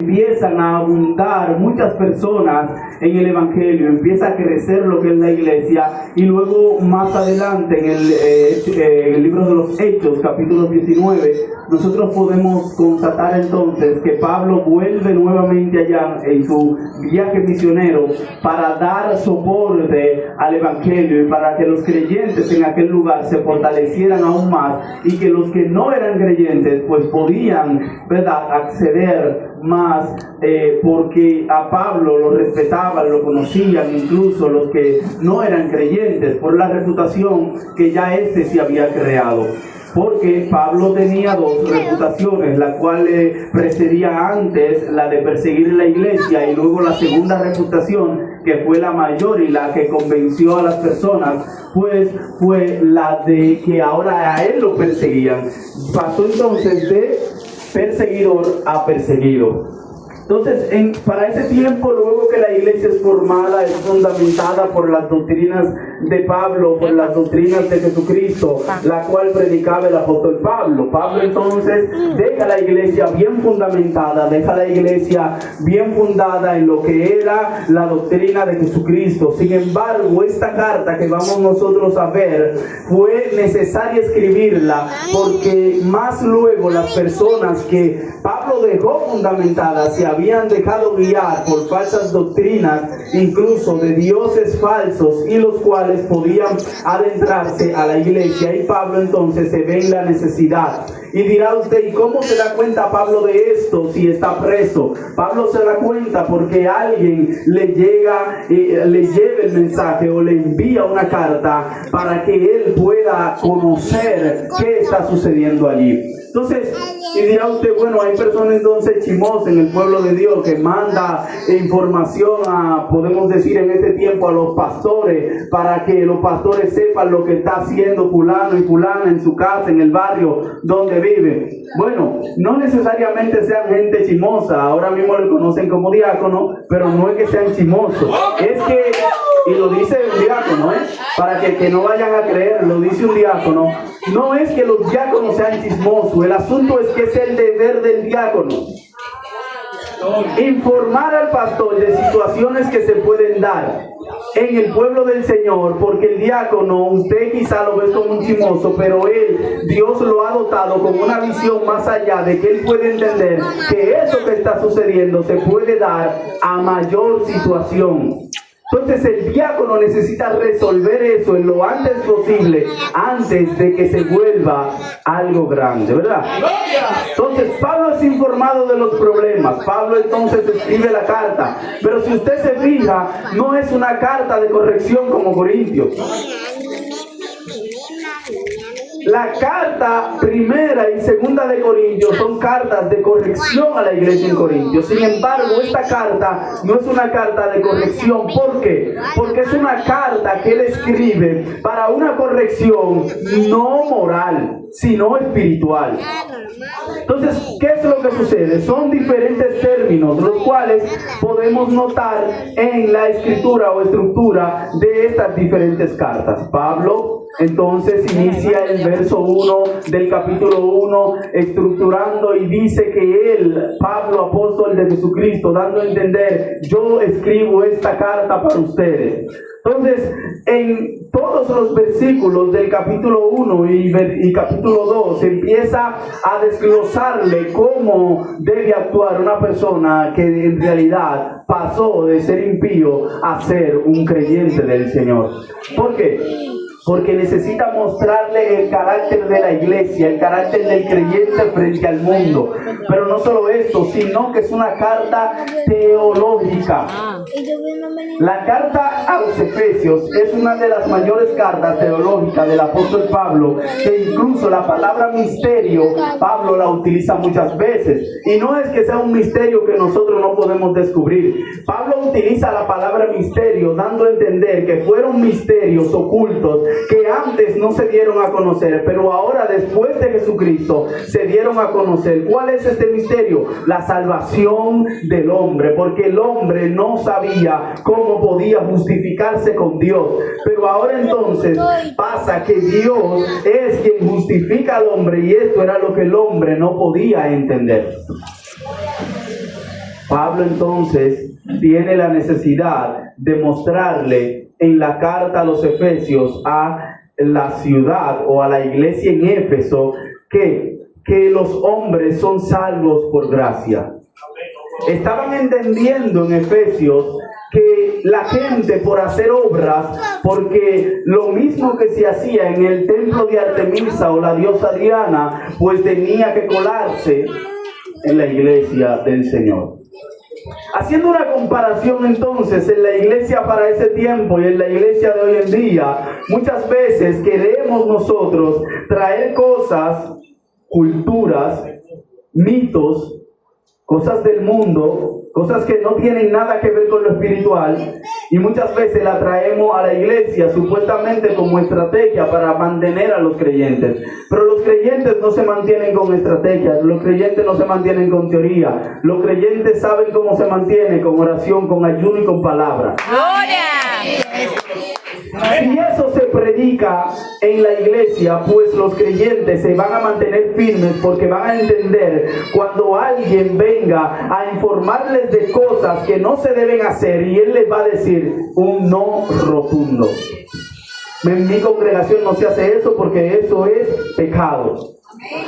empiezan a abundar muchas personas en el Evangelio, empieza a crecer lo que es la iglesia, y luego más adelante en el libro de los Hechos, capítulo 19, nosotros podemos constatar entonces que Pablo vuelve nuevamente allá en su viaje misionero para dar soporte al Evangelio y para que los creyentes en aquel lugar se fortalecieran aún más, y que los que no eran creyentes pues podían, ¿verdad?, acceder más, porque a Pablo lo respetaban, lo conocían, incluso los que no eran creyentes, por la reputación que ya éste se había creado. Porque Pablo tenía dos reputaciones, la cual precedía antes la de perseguir la iglesia, y luego la segunda reputación, que fue la mayor y la que convenció a las personas, pues fue la de que ahora a él lo perseguían. Pasó entonces de perseguidor a perseguido. Entonces, para ese tiempo, luego que la iglesia es formada, es fundamentada por las doctrinas de Pablo, por las doctrinas de Jesucristo, la cual predicaba el apóstol Pablo. Pablo entonces deja la iglesia bien fundamentada, deja la iglesia bien fundada en lo que era la doctrina de Jesucristo. Sin embargo, esta carta que vamos nosotros a ver, fue necesaria escribirla, porque más luego las personas que Pablo dejó fundamentadas se habían dejado guiar por falsas doctrinas, incluso de dioses falsos, y los cuales podían adentrarse a la iglesia, y Pablo entonces se ve en la necesidad. Y dirá usted, ¿y cómo se da cuenta Pablo de esto si está preso? Pablo se da cuenta porque alguien le lleva el mensaje o le envía una carta para que él pueda conocer qué está sucediendo allí. Entonces, y dirá usted, bueno, hay personas entonces chismosas en el pueblo de Dios que manda información a, podemos decir en este tiempo, a los pastores, para que los pastores sepan lo que está haciendo fulano y fulana en su casa, en el barrio donde vive. Bueno, no necesariamente sean gente chismosa, ahora mismo le conocen como diácono, pero no es que sean chismosos, es que, y lo dice un diácono, para que no vayan a creer, lo dice un diácono, no es que los diáconos sean chismosos, el asunto es que es el deber del diácono informar al pastor de situaciones que se pueden dar en el pueblo del Señor, porque el diácono, usted quizá lo ve como un chismoso, pero Dios lo ha dotado con una visión más allá, de que él puede entender que eso que está sucediendo se puede dar a mayor situación. Entonces el diácono necesita resolver eso en lo antes posible, antes de que se vuelva algo grande, ¿verdad? Entonces Pablo es informado de los problemas. Pablo entonces escribe la carta, pero si usted se fija, no es una carta de corrección como Corintios. La carta primera y segunda de Corintios son cartas de corrección a la iglesia en Corintios. Sin embargo, esta carta no es una carta de corrección. ¿Por qué? Porque es una carta que él escribe para una corrección no moral, sino espiritual. Entonces, ¿qué es lo que sucede? Son diferentes términos, los cuales podemos notar en la escritura o estructura de estas diferentes cartas. Pablo entonces inicia el verso 1 del capítulo 1 estructurando, y dice que él, Pablo, apóstol de Jesucristo, dando a entender, yo escribo esta carta para ustedes. Entonces, en todos los versículos del capítulo 1 y capítulo 2 empieza a desglosarle cómo debe actuar una persona que en realidad pasó de ser impío a ser un creyente del Señor. ¿Por qué? Porque necesita mostrarle el carácter de la iglesia, el carácter del creyente frente al mundo. Pero no solo esto, sino que es una carta teológica. La carta a los Efesios es una de las mayores cartas teológicas del apóstol Pablo, que incluso la palabra misterio, Pablo la utiliza muchas veces. Y no es que sea un misterio que nosotros no podemos descubrir. Pablo utiliza la palabra misterio, dando a entender que fueron misterios ocultos que antes no se dieron a conocer, pero ahora después de Jesucristo se dieron a conocer. ¿Cuál es este misterio? La salvación del hombre, porque el hombre no sabía cómo podía justificarse con Dios, pero ahora entonces pasa que Dios es quien justifica al hombre, y esto era lo que el hombre no podía entender. Pablo entonces tiene la necesidad de mostrarle en la carta a los Efesios a la ciudad o a la iglesia en Éfeso que los hombres son salvos por gracia. Estaban entendiendo en Efesios que la gente por hacer obras, porque lo mismo que se hacía en el templo de Artemisa o la diosa Diana, pues tenía que colarse en la iglesia del Señor. Haciendo una comparación entonces en la iglesia para ese tiempo y en la iglesia de hoy en día, muchas veces queremos nosotros traer cosas, culturas, mitos, cosas del mundo, cosas que no tienen nada que ver con lo espiritual, y muchas veces la traemos a la iglesia supuestamente como estrategia para mantener a los creyentes. Pero los creyentes no se mantienen con estrategias, los creyentes no se mantienen con teoría, los creyentes saben cómo se mantiene, con oración, con ayuno y con palabra. ¡Gloria! Si eso se predica en la iglesia, pues los creyentes se van a mantener firmes, porque van a entender cuando alguien venga a informarles de cosas que no se deben hacer, y él les va a decir un no rotundo. En mi congregación no se hace eso porque eso es pecado,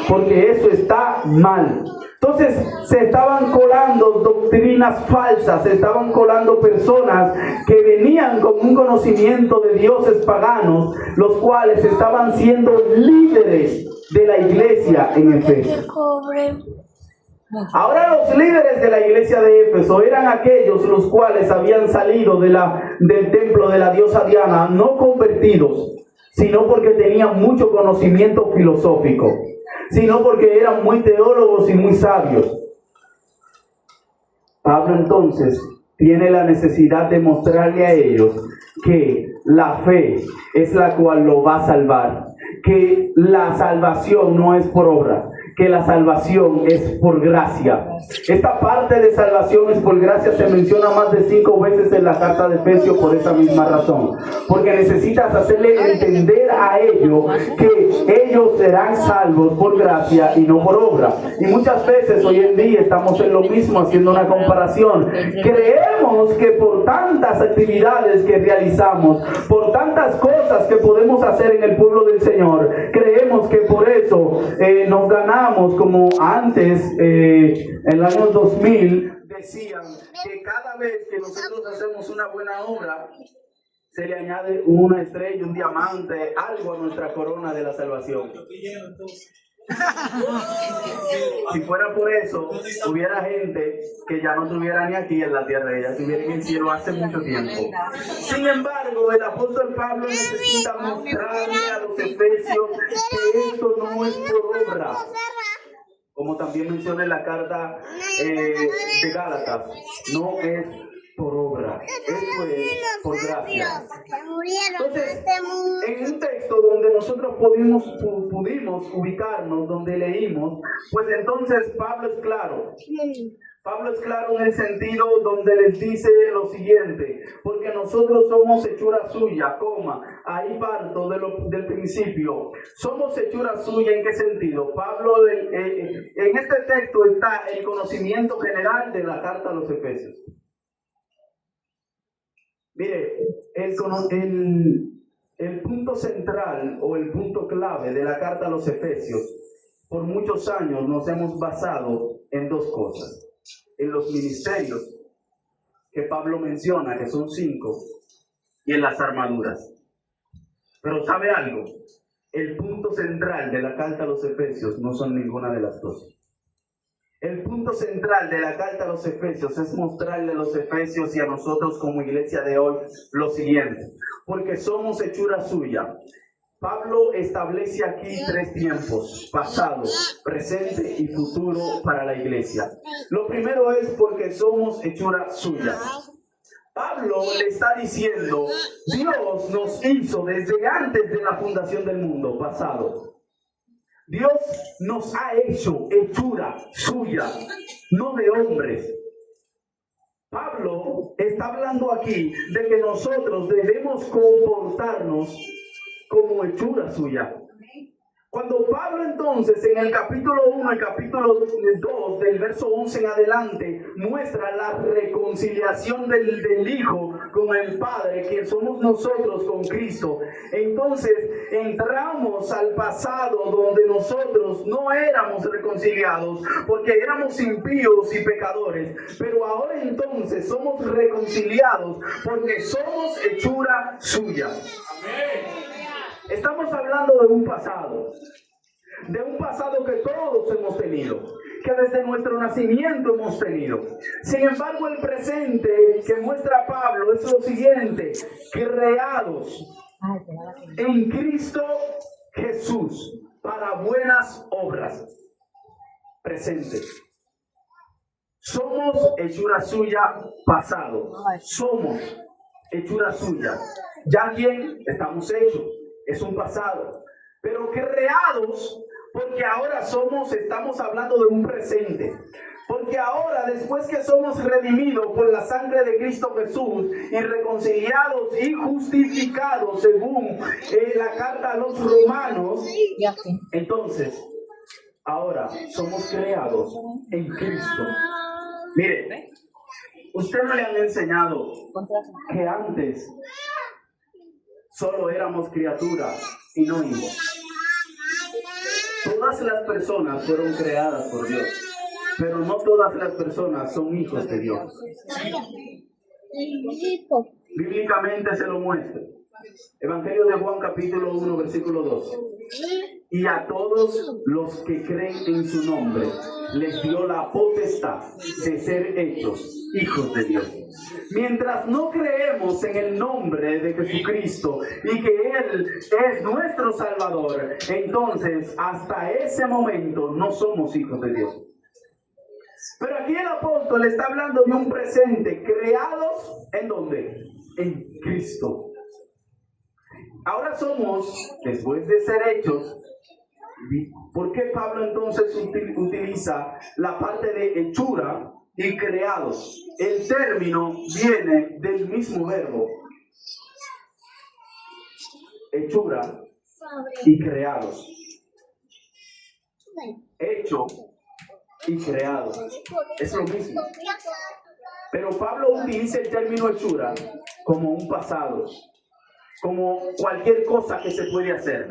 porque eso está mal. Entonces se estaban colando doctrinas falsas, se estaban colando personas que venían con un conocimiento de dioses paganos, los cuales estaban siendo líderes de la iglesia en Efeso. Ahora los líderes de la iglesia de Éfeso eran aquellos los cuales habían salido del templo de la diosa Diana, no convertidos, sino porque tenían mucho conocimiento filosófico, sino porque eran muy teólogos y muy sabios. Pablo entonces tiene la necesidad de mostrarle a ellos que la fe es la cual lo va a salvar, que la salvación no es por obra, que la salvación es por gracia. Esta parte de salvación es por gracia se menciona más de 5 veces en la carta de Efesios por esa misma razón, porque necesitas hacerle entender a ellos que ellos serán salvos por gracia y no por obra. Y muchas veces hoy en día estamos en lo mismo, haciendo una comparación. Creemos que por tantas actividades que realizamos, por tantas cosas que podemos hacer en el pueblo del Señor, creemos que por eso nos ganamos, como antes, en el año 2000, decían que cada vez que nosotros hacemos una buena obra, se le añade una estrella, un diamante, algo a nuestra corona de la salvación. Si fuera por eso, hubiera gente que ya no estuviera ni aquí en la tierra, ya estuviera en el cielo hace mucho tiempo. Sin embargo, el apóstol Pablo necesita mostrarle a los efesios que esto no es por obra, como también menciona en la carta de Gálatas, no es por obra, esto es por gracia. Entonces, en un texto donde nosotros pudimos ubicarnos, donde leímos, pues entonces Pablo es claro. Pablo es claro en el sentido donde les dice lo siguiente: porque nosotros somos hechura suya, ahí parto del principio. Somos hechura suya, ¿en qué sentido? Pablo, en este texto está el conocimiento general de la carta a los Efesios. Mire, el punto central o el punto clave de la carta a los Efesios, por muchos años nos hemos basado en 2 cosas. En los ministerios que Pablo menciona, que son 5, y en las armaduras. Pero ¿sabe algo? El punto central de la carta a los Efesios no son ninguna de las 2. El punto central de la carta a los Efesios es mostrarle a los Efesios y a nosotros como iglesia de hoy lo siguiente: porque somos hechura suya. Pablo establece aquí 3 tiempos: pasado, presente y futuro para la iglesia. Lo primero es porque somos hechura suya. Pablo le está diciendo, Dios nos hizo desde antes de la fundación del mundo, pasado. Dios nos ha hecho hechura suya, no de hombres. Pablo está hablando aquí de que nosotros debemos comportarnos como hechura suya. Cuando Pablo entonces en el capítulo 1 y capítulo 2 del verso 11 en adelante muestra la reconciliación del Hijo con el Padre, que somos nosotros con Cristo, entonces entramos al pasado donde nosotros no éramos reconciliados porque éramos impíos y pecadores, pero ahora entonces somos reconciliados porque somos hechura suya. Amén. Estamos hablando de un pasado que todos hemos tenido, que desde nuestro nacimiento hemos tenido. Sin embargo, el presente que muestra Pablo es lo siguiente: creados en Cristo Jesús para buenas obras. Presente. Somos hechura suya pasado. Somos hechura suya. Ya bien estamos hechos. Es un pasado, pero creados, porque ahora estamos hablando de un presente, porque ahora después que somos redimidos por la sangre de Cristo Jesús y reconciliados y justificados según la carta a los romanos, entonces ahora somos creados en Cristo. Mire, usted no le han enseñado que antes solo éramos criaturas y no hijos. Todas las personas fueron creadas por Dios, pero no todas las personas son hijos de Dios. Bíblicamente se lo muestra. Evangelio de Juan capítulo 1 versículo 2. Y a todos los que creen en su nombre les dio la potestad de ser hechos hijos de Dios. Mientras no creemos en el nombre de Jesucristo y que Él es nuestro Salvador, entonces hasta ese momento no somos hijos de Dios. Pero aquí el apóstol está hablando de un presente, creados ¿en dónde? En Cristo. Ahora somos, después de ser hechos, ¿por qué Pablo entonces utiliza la parte de hechura y creados? El término viene del mismo verbo, hechura y creados. Hecho y creado es lo mismo. Pero Pablo utiliza el término hechura como un pasado, como cualquier cosa que se puede hacer.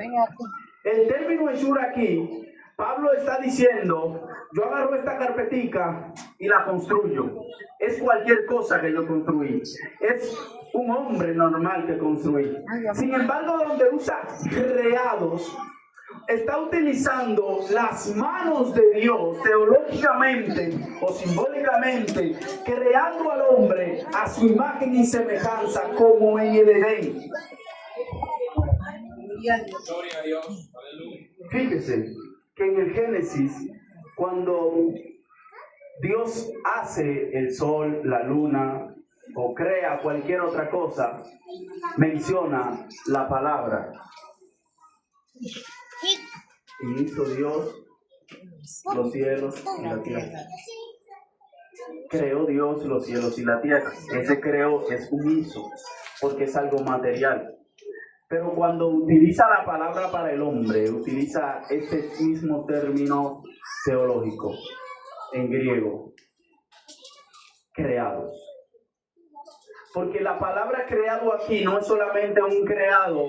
El término hechura aquí, Pablo está diciendo: yo agarro esta carpetica y la construyo. Es cualquier cosa que yo construí. Es un hombre normal que construí. Sin embargo, donde usa creados, está utilizando las manos de Dios teológicamente o simbólicamente, creando al hombre a su imagen y semejanza como en el Edén. Gloria a Dios. Aleluya. Fíjese que en el Génesis, cuando Dios hace el sol, la luna o crea cualquier otra cosa, menciona la palabra. Y hizo Dios los cielos y la tierra. Creó Dios los cielos y la tierra. Ese creo es un hizo, porque es algo material. Pero cuando utiliza la palabra para el hombre, utiliza este mismo término teológico en griego: creados. Porque la palabra creado aquí no es solamente un creado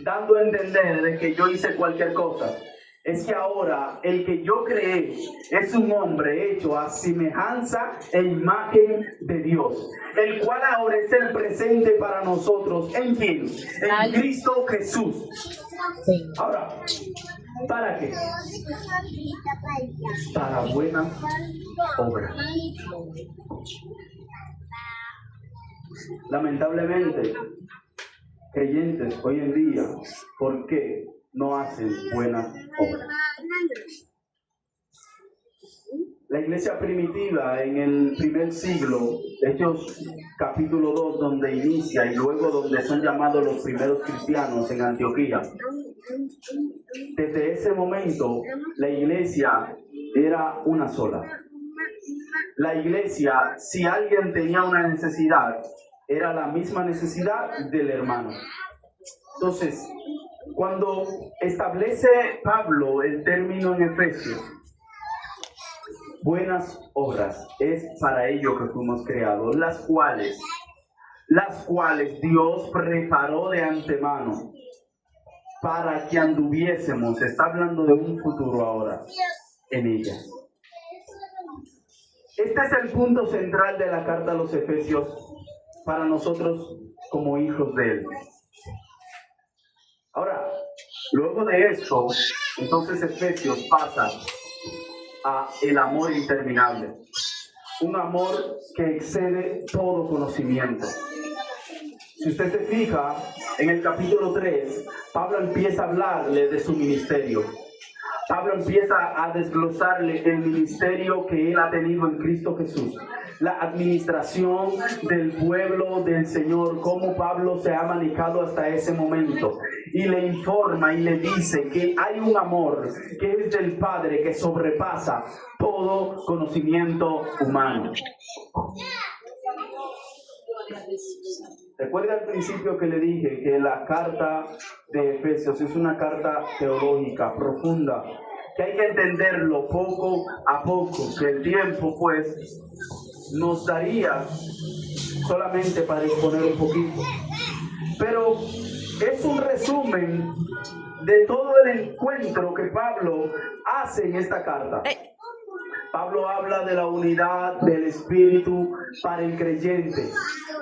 dando a entender de que yo hice cualquier cosa. Es que ahora el que yo creé es un hombre hecho a semejanza e imagen de Dios, el cual ahora es el presente para nosotros. ¿En quién? En Cristo Jesús. Ahora, ¿para qué? Para buena obra. Lamentablemente, creyentes hoy en día, ¿por qué no hacen buenas obras? La iglesia primitiva en el primer siglo, Hechos capítulo 2, donde inicia y luego donde son llamados los primeros cristianos en Antioquía, desde ese momento la iglesia era una sola. La iglesia, si alguien tenía una necesidad, era la misma necesidad del hermano. Entonces, Cuando establece Pablo el término en Efesios, buenas obras, es para ello que fuimos creados, las cuales Dios preparó de antemano para que anduviésemos, está hablando de un futuro ahora, en ellas. Este es el punto central de la carta a los Efesios para nosotros como hijos de Él. Ahora, luego de esto, entonces Efesios pasa a el amor interminable. Un amor que excede todo conocimiento. Si usted se fija, en el capítulo 3, Pablo empieza a hablarle de su ministerio. Pablo empieza a desglosarle el ministerio que él ha tenido en Cristo Jesús. La administración del pueblo del Señor, cómo Pablo se ha manejado hasta ese momento. Y le informa y le dice que hay un amor que es del Padre que sobrepasa todo conocimiento humano. Recuerda al principio que le dije que la carta de Efesios es una carta teológica profunda, que hay que entenderlo poco a poco, que el tiempo pues nos daría solamente para exponer un poquito. Pero es un resumen de todo el encuentro que Pablo hace en esta carta. Pablo habla de la unidad del Espíritu para el creyente.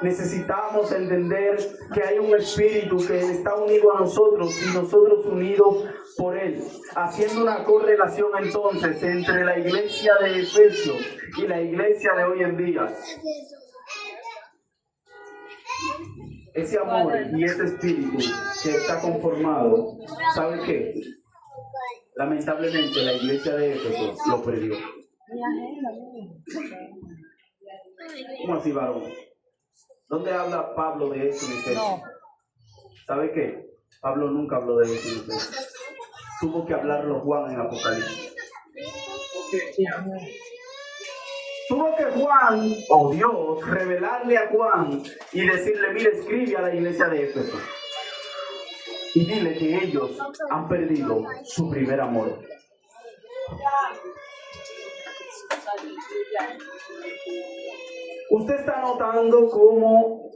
Necesitamos entender que hay un Espíritu que está unido a nosotros y nosotros unidos por Él, haciendo una correlación entonces entre la iglesia de Efesios y la iglesia de hoy en día. Ese amor y ese Espíritu que está conformado, ¿sabe qué? Lamentablemente la iglesia de Efesios lo perdió. ¿Cómo así, varón? ¿Dónde habla Pablo de eso en Efesios? No. ¿Sabe qué? Pablo nunca habló de eso en Efesios. Tuvo que hablarlo Juan en Apocalipsis. Tuvo que Juan, o Dios, revelarle a Juan y decirle, mire, escribe a la iglesia de Éfeso y dile que ellos han perdido su primer amor. Usted está notando cómo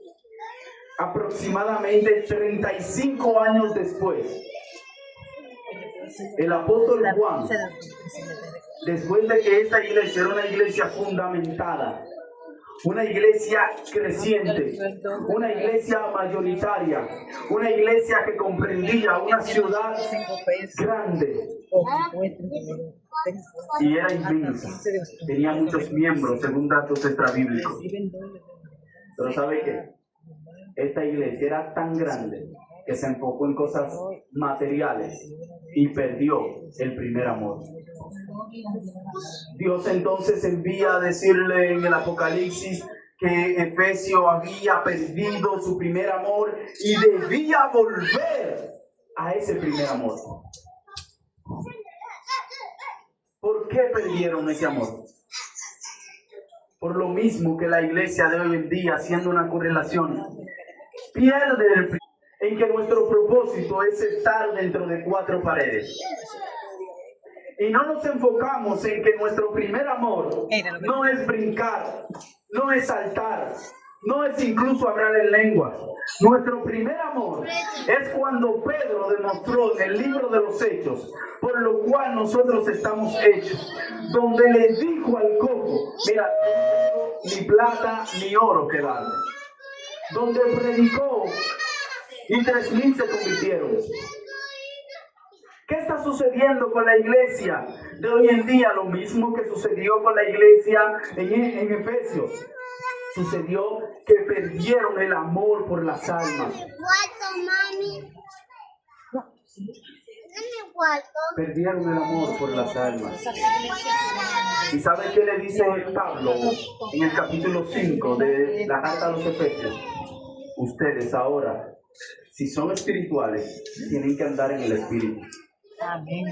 aproximadamente 35 años después, el apóstol Juan, después de que esta iglesia era una iglesia fundamentada, una iglesia creciente, una iglesia mayoritaria, una iglesia que comprendía una ciudad grande y era inmensa, tenía muchos miembros según datos extrabíblicos. Pero ¿sabe qué? Esta iglesia era tan grande que se enfocó en cosas materiales y perdió el primer amor. Dios entonces envía a decirle en el Apocalipsis que Efesio había perdido su primer amor y debía volver a ese primer amor. ¿Por qué perdieron ese amor? Por lo mismo que la iglesia de hoy en día, haciendo una correlación, pierde el en que nuestro propósito es estar dentro de cuatro paredes. Y no nos enfocamos en que nuestro primer amor no es brincar, no es saltar, no es incluso hablar en lenguas. Nuestro primer amor es cuando Pedro demostró en el libro de los Hechos, por lo cual nosotros estamos hechos, donde le dijo al cojo, mira, ni plata ni oro que darle. Donde predicó y 3,000 se convirtieron. ¿Qué está sucediendo con la iglesia de hoy en día? Lo mismo que sucedió con la iglesia en Efesios. Sucedió que perdieron el amor por las almas. Perdieron el amor por las almas. ¿Y sabe qué le dice Pablo en el capítulo 5 de la carta a los Efesios? Ustedes ahora, si son espirituales, tienen que andar en el espíritu. Amén.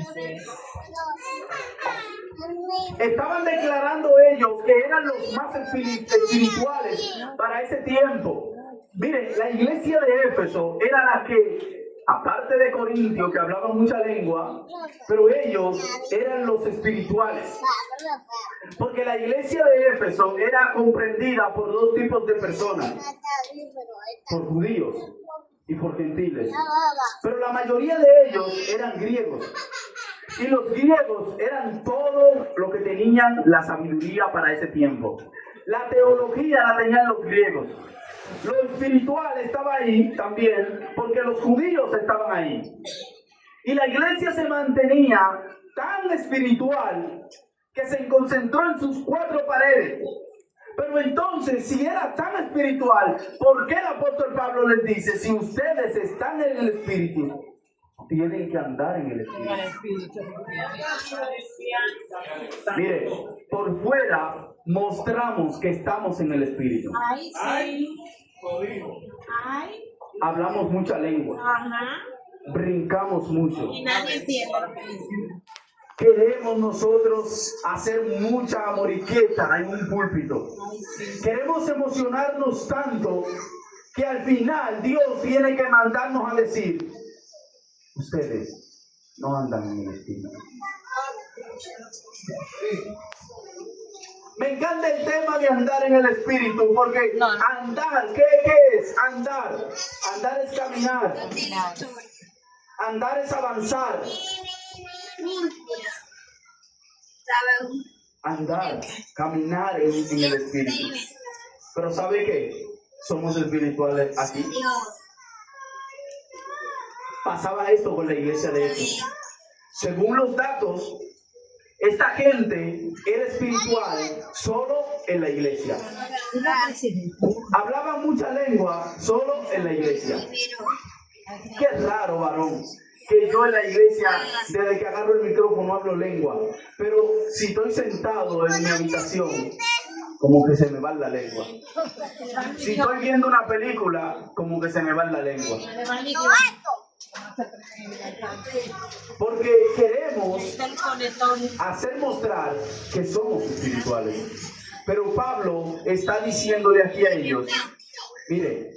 Estaban declarando ellos que eran los más espirituales para ese tiempo. Miren, la iglesia de Éfeso era la que aparte de Corintios, que hablaban mucha lengua, pero ellos eran los espirituales. Porque la iglesia de Éfeso era comprendida por dos tipos de personas, por judíos y por gentiles. Pero la mayoría de ellos eran griegos. Y los griegos eran todo lo que tenían la sabiduría para ese tiempo. La teología la tenían los griegos. Lo espiritual estaba ahí también, porque los judíos estaban ahí. Y la iglesia se mantenía tan espiritual que se concentró en sus cuatro paredes. Pero entonces, si era tan espiritual, ¿por qué el apóstol Pablo les dice, si ustedes están en el espíritu, tienen que andar en el espíritu? Mire, por fuera mostramos que estamos en el espíritu. Hablamos mucha lengua. Brincamos mucho. Y nadie entiende lo que dice. Queremos nosotros hacer mucha moriqueta en un púlpito. Queremos emocionarnos tanto que al final Dios tiene que mandarnos a decir, ustedes no andan en el espíritu. Me encanta el tema de andar en el espíritu, porque andar, ¿qué es andar? Andar es caminar. Andar es avanzar. Andar, caminar en el espíritu. Pero ¿sabe qué? Somos espirituales aquí. Pasaba esto con la iglesia de Éfeso. Según los datos, esta gente era espiritual solo en la iglesia. Hablaba mucha lengua solo en la iglesia. Qué raro, varón, que yo en la iglesia, desde que agarro el micrófono, hablo lengua. Pero si estoy sentado en mi habitación, como que se me va la lengua. Si estoy viendo una película, como que se me va la lengua. Porque queremos hacer mostrar que somos espirituales. Pero Pablo está diciéndole aquí a ellos, mire,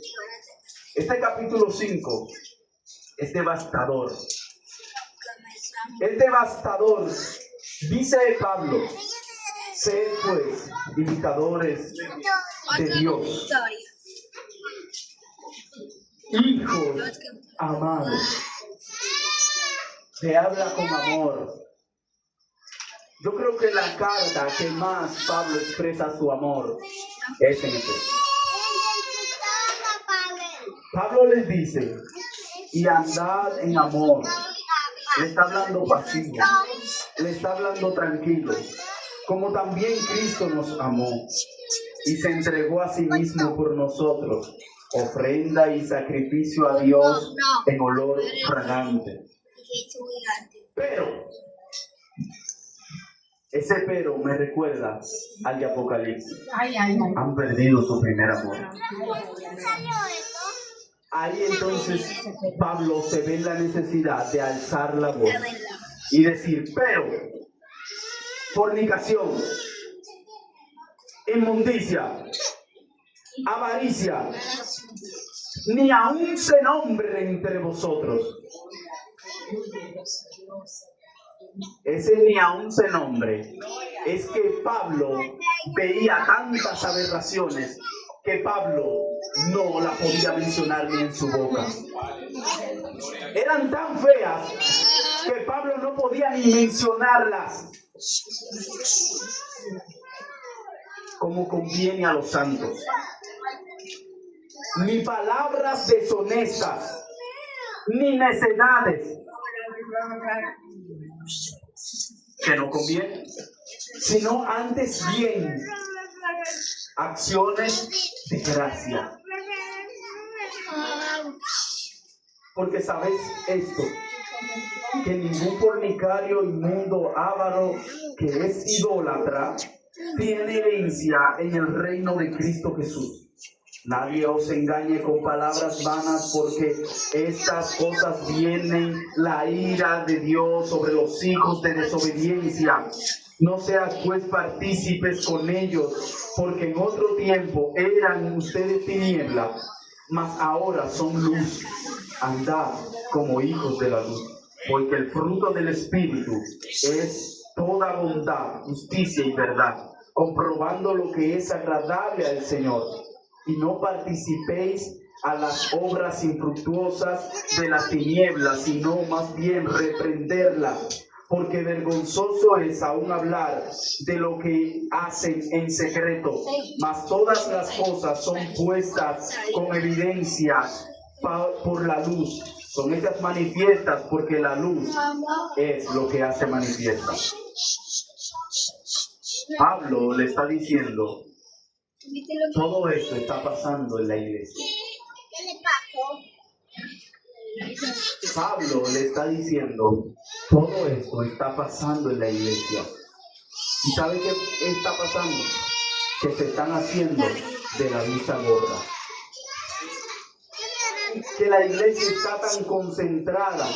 este capítulo 5 es devastador. Es devastador. Dice Pablo, sed pues imitadores de Dios, hijos amados. Se habla con amor. Yo creo que la carta que más Pablo expresa su amor es en este. Pablo les dice, y andad en amor. Le está hablando pasivo, le está hablando tranquilo, como también Cristo nos amó y se entregó a sí mismo por nosotros, ofrenda y sacrificio a Dios en olor fragante. Pero, ese pero me recuerda al de Apocalipsis. Han perdido su primer amor. Ahí entonces Pablo se ve en la necesidad de alzar la voz y decir, pero fornicación, inmundicia, avaricia, ni aún se nombre entre vosotros. Ese ni aún se nombre es que Pablo veía tantas aberraciones que Pablo no la podía mencionar ni en su boca. Eran tan feas que Pablo no podía ni mencionarlas como conviene a los santos. Ni palabras deshonestas, ni necedades que no conviene, sino antes bien acciones de gracia. Porque sabes esto, que ningún fornicario, inmundo, avaro, que es idólatra, tiene herencia en el reino de Cristo Jesús. Nadie os engañe con palabras vanas, porque estas cosas vienen la ira de Dios sobre los hijos de desobediencia. No seas pues partícipes con ellos, porque en otro tiempo eran ustedes tinieblas, mas ahora son luz. Andad como hijos de la luz, porque el fruto del Espíritu es toda bondad, justicia y verdad, comprobando lo que es agradable al Señor, y no participéis a las obras infructuosas de las tinieblas, sino más bien reprenderlas, porque vergonzoso es aún hablar de lo que hacen en secreto, mas todas las cosas son puestas con evidencia por la luz, son hechas manifiestas porque la luz es lo que hace manifiesta. Pablo le está diciendo, todo esto está pasando en la iglesia. Pablo le está diciendo, todo esto está pasando en la iglesia. ¿Y sabe qué está pasando? Que se están haciendo de la vista gorda. Que la iglesia está tan concentrada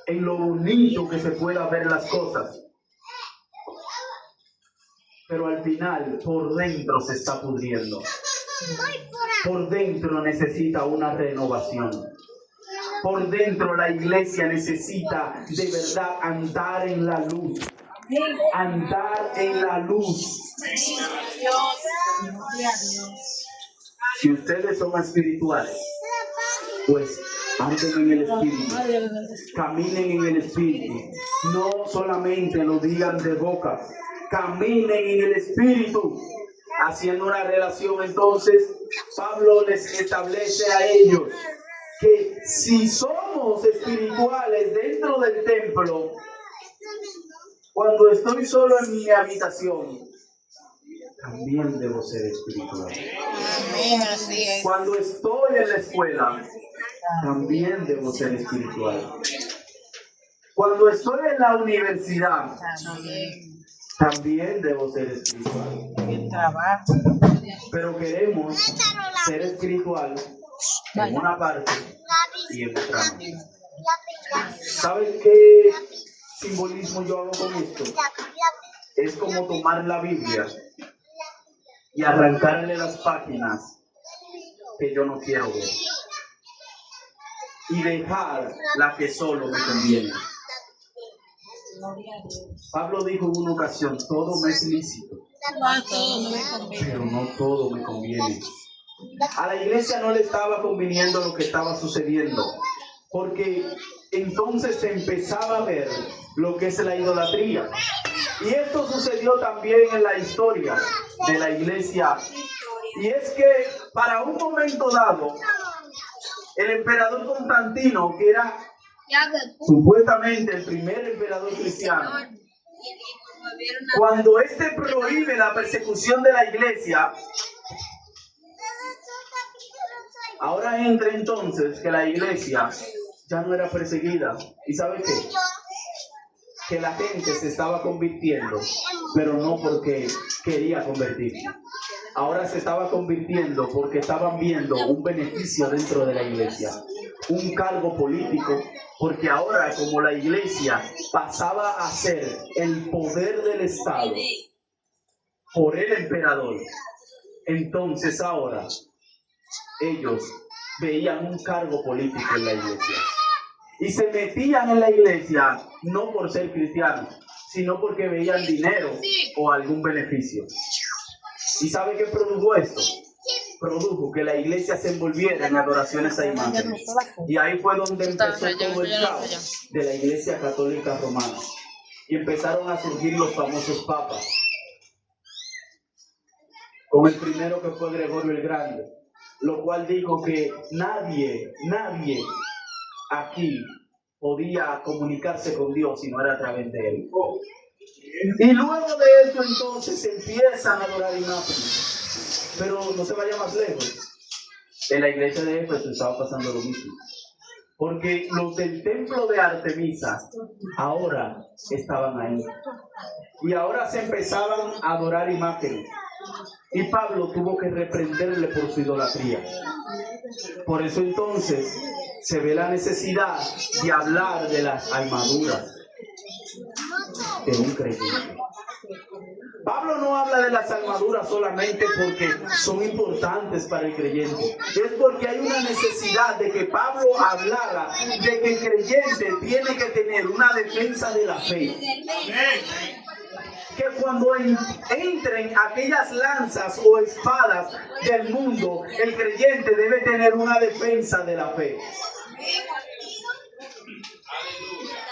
en lo bonito que se pueda ver las cosas, pero al final por dentro se está pudriendo. Por dentro necesita una renovación. Por dentro la iglesia necesita de verdad andar en la luz. Andar en la luz. Si ustedes son espirituales, pues anden en el Espíritu, caminen en el Espíritu, no solamente lo digan de boca, caminen en el Espíritu, haciendo una relación. Entonces Pablo les establece a ellos que si somos espirituales dentro del templo, cuando estoy solo en mi habitación, también debo ser espiritual. Cuando estoy en la escuela, también debo ser espiritual. Cuando estoy en la universidad, también debo ser espiritual. Pero queremos ser espiritual en una parte y en otra no. ¿Saben qué simbolismo yo hago con esto? Es como tomar la Biblia y arrancarle las páginas que yo no quiero ver y dejar la que solo me conviene. Pablo dijo en una ocasión, todo me es lícito, pero no todo me conviene. A la iglesia no le estaba conviniendo lo que estaba sucediendo, porque entonces se empezaba a ver lo que es la idolatría. Y esto sucedió también en la historia de la iglesia. Y es que para un momento dado, el emperador Constantino, que era supuestamente el primer emperador cristiano, cuando este prohíbe la persecución de la iglesia, ahora entra entonces que la iglesia ya no era perseguida. ¿Y sabe qué? Que la gente se estaba convirtiendo, pero no porque quería convertirse. Ahora se estaba convirtiendo porque estaban viendo un beneficio dentro de la iglesia, un cargo político, porque ahora como la iglesia pasaba a ser el poder del Estado por el emperador, entonces ahora ellos veían un cargo político en la iglesia y se metían en la iglesia no por ser cristianos, sino porque veían dinero o algún beneficio. ¿Y sabe qué produjo esto? Produjo que la iglesia se envolviera en adoraciones a imágenes. Y ahí fue donde empezó todo el caos de la iglesia católica romana. Y empezaron a surgir los famosos papas. Con el primero que fue Gregorio el Grande, lo cual dijo que nadie aquí podía comunicarse con Dios si no era a través de él. Y luego de eso entonces empiezan a adorar imágenes. Pero no se vaya más lejos. En la iglesia de Éfeso estaba pasando lo mismo. Porque los del templo de Artemisa ahora estaban ahí. Y ahora se empezaban a adorar imágenes. Y Pablo tuvo que reprenderle por su idolatría. Por eso entonces se ve la necesidad de hablar de las armaduras de un creyente. Pablo no habla de las armaduras solamente porque son importantes para el creyente. Es porque hay una necesidad de que Pablo hablara de que el creyente tiene que tener una defensa de la fe. Que cuando entren aquellas lanzas o espadas del mundo, el creyente debe tener una defensa de la fe.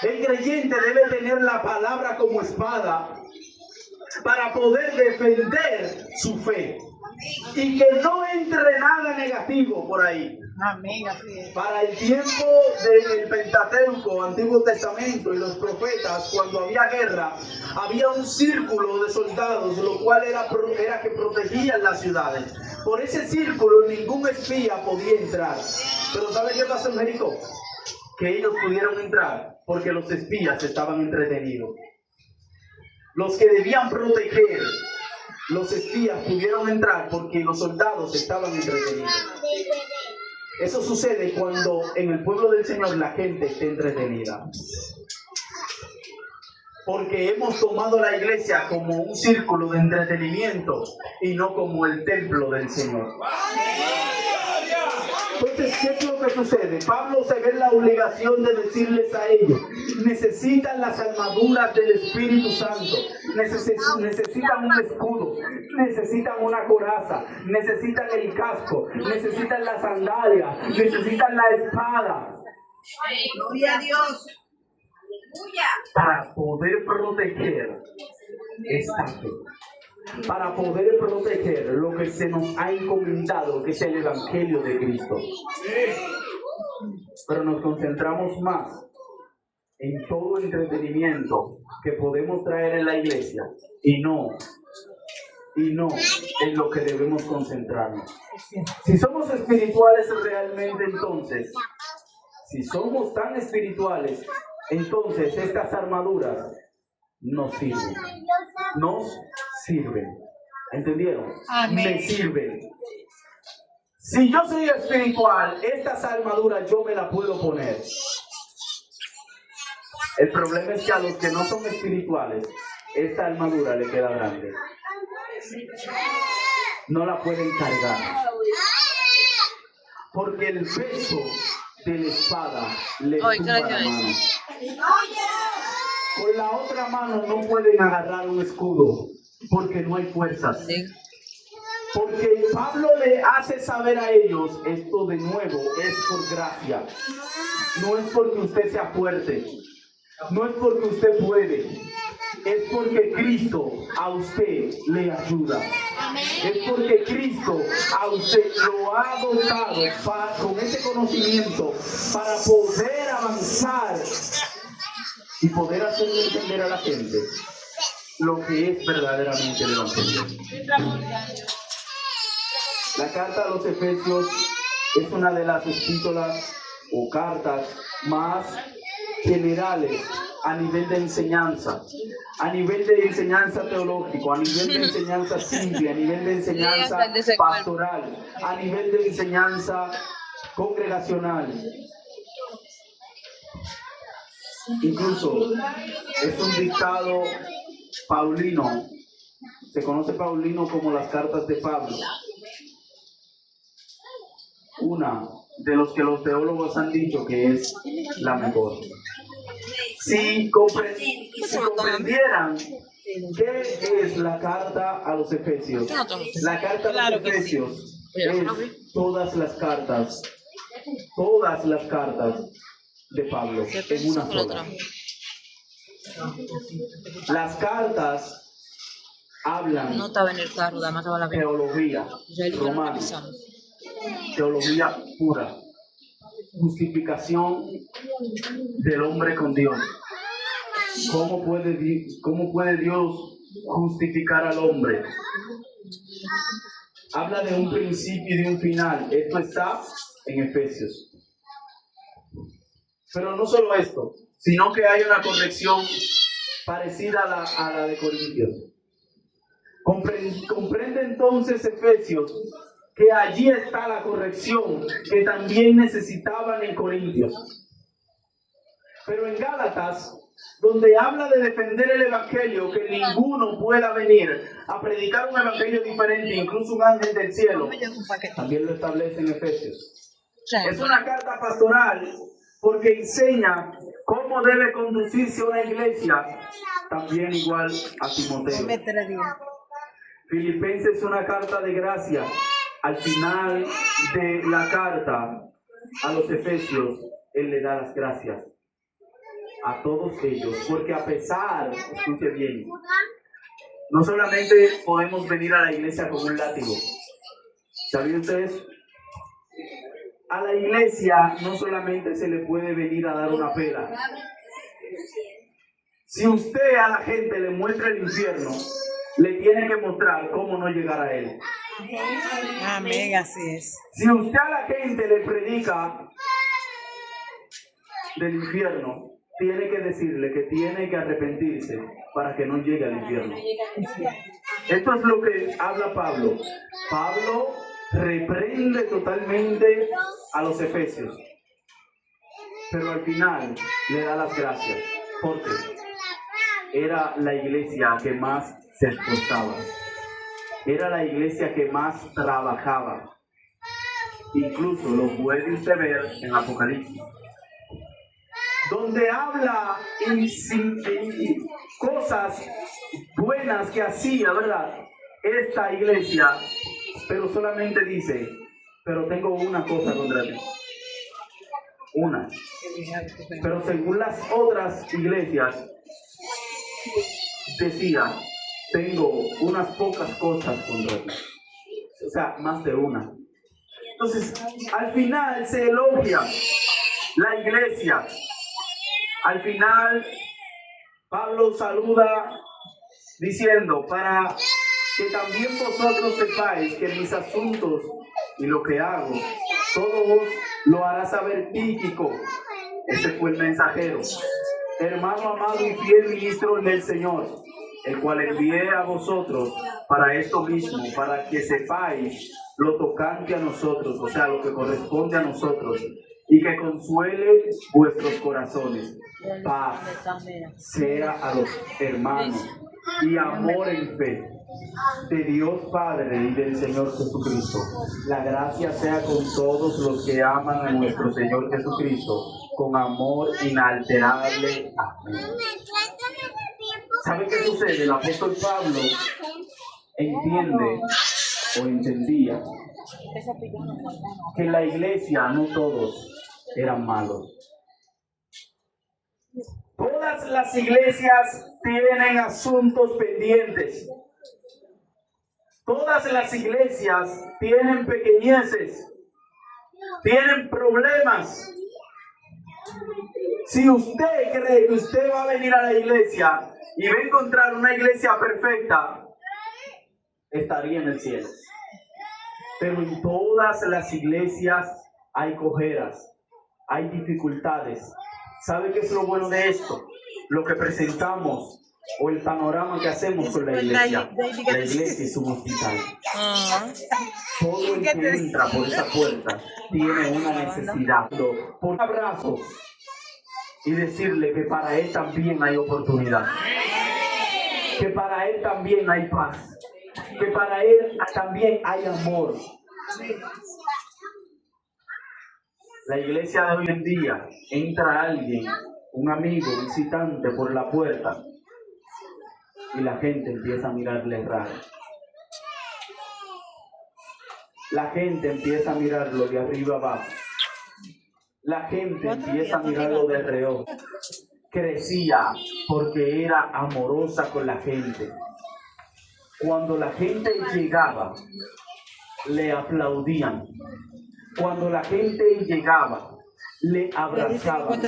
El creyente debe tener la palabra como espada para poder defender su fe y que no entre nada negativo por ahí. Amén, así es. Para el tiempo del Pentateuco, Antiguo Testamento y los profetas, cuando había guerra, había un círculo de soldados, lo cual era que protegían las ciudades. Por ese círculo ningún espía podía entrar. Pero ¿sabe qué pasó en Jericó? Que ellos pudieron entrar porque los espías estaban entretenidos. Los que debían proteger, los espías pudieron entrar porque los soldados estaban entretenidos. Eso sucede cuando en el pueblo del Señor la gente esté entretenida. Porque hemos tomado la iglesia como un círculo de entretenimiento y no como el templo del Señor. Entonces, ¿qué es lo que sucede? Pablo se ve en la obligación de decirles a ellos: necesitan las armaduras del Espíritu Santo, necesitan un escudo, necesitan una coraza, necesitan el casco, necesitan las sandalias, necesitan la espada. Gloria a Dios. Para poder proteger esta fe. Para poder proteger lo que se nos ha encomendado, que es el Evangelio de Cristo. Pero nos concentramos más en todo el entretenimiento que podemos traer en la iglesia y no en lo que debemos concentrarnos. Si somos espirituales realmente, entonces, si somos tan espirituales, entonces estas armaduras nos sirven. Nos sirven. ¿Entendieron? Amén. Me sirven. Si yo soy espiritual, estas armaduras yo me las puedo poner. El problema es que a los que no son espirituales, esta armadura le queda grande. No la pueden cargar. Porque el peso de la espada le tumba la mano. Con la otra mano no pueden agarrar un escudo porque no hay fuerzas. Porque Pablo le hace saber a ellos, esto de nuevo es por gracia. No es porque usted sea fuerte, no es porque usted puede, es porque Cristo a usted le ayuda. Es porque Cristo a usted lo ha dotado con ese conocimiento para poder avanzar y poder hacerle entender a la gente lo que es verdaderamente el Evangelio. La carta a los Efesios es una de las epístolas o cartas más generales a nivel de enseñanza teológico, a nivel de enseñanza simple, a nivel de enseñanza pastoral, a nivel de enseñanza congregacional. Incluso es un dictado paulino. Se conoce Paulino como las cartas de Pablo. Una de los que los teólogos han dicho que es la mejor. Si comprendieran qué es la carta a los Efesios, la carta a los Efesios es todas las cartas de Pablo en una sola. Las cartas hablan teología romana, teología pura, justificación del hombre con Dios. ¿Cómo puede Dios justificar al hombre? Habla de un principio y de un final. Esto está en Efesios. Pero no solo esto, sino que hay una corrección parecida a la de Corintios. Comprende entonces Efesios que allí está la corrección que también necesitaban en Corintios. Pero en Gálatas donde habla de defender el evangelio, que ninguno pueda venir a predicar un evangelio diferente, incluso un ángel del cielo, también lo establece en Efesios. Es una carta pastoral porque enseña cómo debe conducirse una iglesia, también igual a Timoteo. Filipenses es una carta de gracia. Al final de la carta a los Efesios, él le da las gracias a todos ellos, porque a pesar, escuche bien, no solamente podemos venir a la iglesia con un látigo. ¿Sabían ustedes? A la iglesia no solamente se le puede venir a dar una pela. Si usted a la gente le muestra el infierno, le tiene que mostrar cómo no llegar a él. Amén, así es. Si usted a la gente le predica del infierno, tiene que decirle que tiene que arrepentirse para que no llegue al infierno. Esto es lo que habla Pablo. Pablo reprende totalmente a los efesios, pero al final le da las gracias, porque era la iglesia que más se esforzaba, era la iglesia que más trabajaba. Incluso lo puede usted ver en Apocalipsis, donde habla en cosas buenas que hacía, ¿verdad?, esta iglesia, pero solamente dice, pero tengo una cosa contra ti. Una. Pero según las otras iglesias, decía, tengo unas pocas cosas contra ti. O sea, más de una. Entonces, al final se elogia la iglesia. Al final, Pablo saluda diciendo, para que también vosotros sepáis que mis asuntos y lo que hago, todo lo hará saber Tíquico. Ese fue el mensajero, hermano amado y fiel ministro del Señor, el cual envié a vosotros para esto mismo, para que sepáis lo tocante a nosotros, o sea, lo que corresponde a nosotros, y que consuele vuestros corazones. Paz sea a los hermanos y amor en fe de Dios Padre y del Señor Jesucristo. La gracia sea con todos los que aman a nuestro Señor Jesucristo con amor inalterable. Amén. ¿Sabe qué sucede? El apóstol Pablo entiende o entendía que en la iglesia no todos eran malos. Todas las iglesias tienen asuntos pendientes. Todas las iglesias tienen pequeñeces, tienen problemas. Si usted cree que usted va a venir a la iglesia y va a encontrar una iglesia perfecta, estaría en el cielo. Pero en todas las iglesias hay cojeras, hay dificultades. ¿Sabe qué es lo bueno de esto? Lo que presentamos o el panorama que hacemos con la iglesia. La iglesia es un hospital. Todo el que entra por esa puerta tiene una necesidad. Por un abrazo y decirle que para él también hay oportunidad. Que para él también hay paz. Que para él también hay amor. La iglesia de hoy en día, entra alguien, un amigo, visitante por la puerta y la gente empieza a mirarle raro. La gente empieza a mirarlo de arriba abajo. La gente empieza a mirarlo de reojo. Crecía porque era amorosa con la gente. Cuando la gente llegaba, le aplaudían. Cuando la gente llegaba, le abrazaban. Que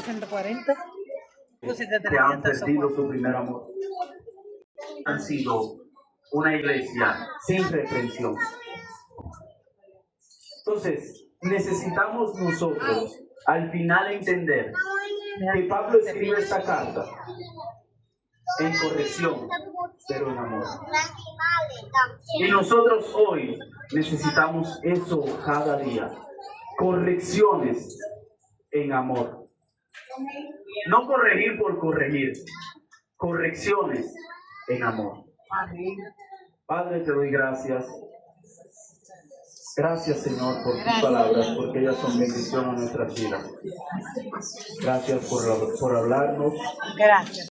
han perdido su primer amor. Han sido una iglesia sin reprensión. Entonces, necesitamos nosotros al final entender que Pablo escribe esta carta en corrección, pero en amor. Y nosotros hoy necesitamos eso cada día. Correcciones en amor. No corregir por corregir. Correcciones en amor. Padre, te doy gracias. Gracias, Señor, por tus palabras, porque ellas son bendición a nuestras vidas. Gracias por hablarnos. Gracias.